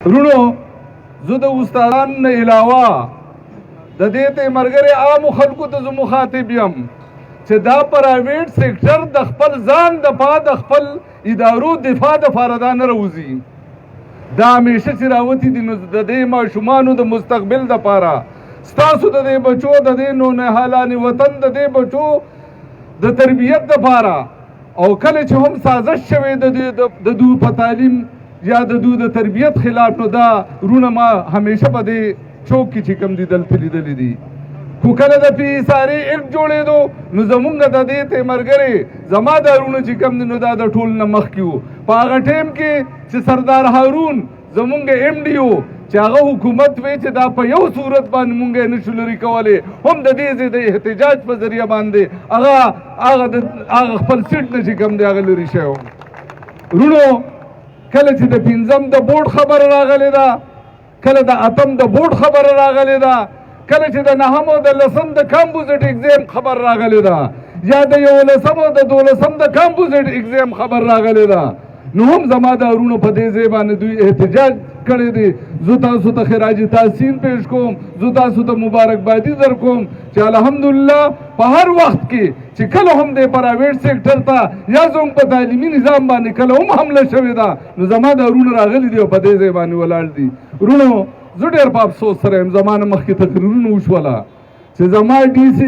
رونو زه د استادان نه علاوه د دې تیمرگرہ عامو خلکو ته زه مخاطب یم چې دا پرائیویٹ سیکټر د خپل ځان دفاع د خپل ادارو دفاع دپاره دا نه راوځي دا همیشه چې راوتي دي نو د دې ماشومانو د مستقبل دپاره ستاسو د دې بچو د دې نونهالان وطن د دې بچو د تربیت دپاره او کله چې هم سازش شوی د دوی په تعلیم یا د دوی د تربیت خلاف نو دا رونه ما همیشه په دې چوک کې چې کوم دي دلته لیدلي دي خو کله د پی ساري ایکټ جوړېدو نو زمونږ د دې تیمرګرې زما دا رونه چې کوم دي نو دا د ټول نه مخکې وو په هغه ټایم کې چې سردار هارون زمونږ ایم ډي او چې هغه حکومت وی چې دا په یو صورت باندې مونږ نه شو لرې کولی هم د دې د احتجاج په ذریعه باندې هغه خپل سیټ نه چې کوم دی هغه لرې شوی رونو کله چې د پنځم د بورډ خبره راغلې ده کله د اتم د بورډ خبره راغلې ده کله چې د نهم او د لسم د کمپوزیټ ایگزام خبر راغلې ده یا د یولسم او د دولسم د کمپوزیټ ایگزام خبر راغلې ده نو هم زما د ورونو په دې ځای باندې دوی احتجاج کړی دی زه تاسو ته خراج تحسین پیش کوم زه تاسو ته مبارکبادي در کوم چې الحمدلله په هر وخت کې چې کله هم د پرائیویټ سیکټر ته یا زموږ په تعلیمي نظام باندې کله هم حمله شوې ده نو زما د ورونه راغلي دي او په دې ځای باندې ولاړ دي ورونو زه ډېر په افسوس سره یم زما نه مخکې تقریرونه وشوله چې زما ډي سي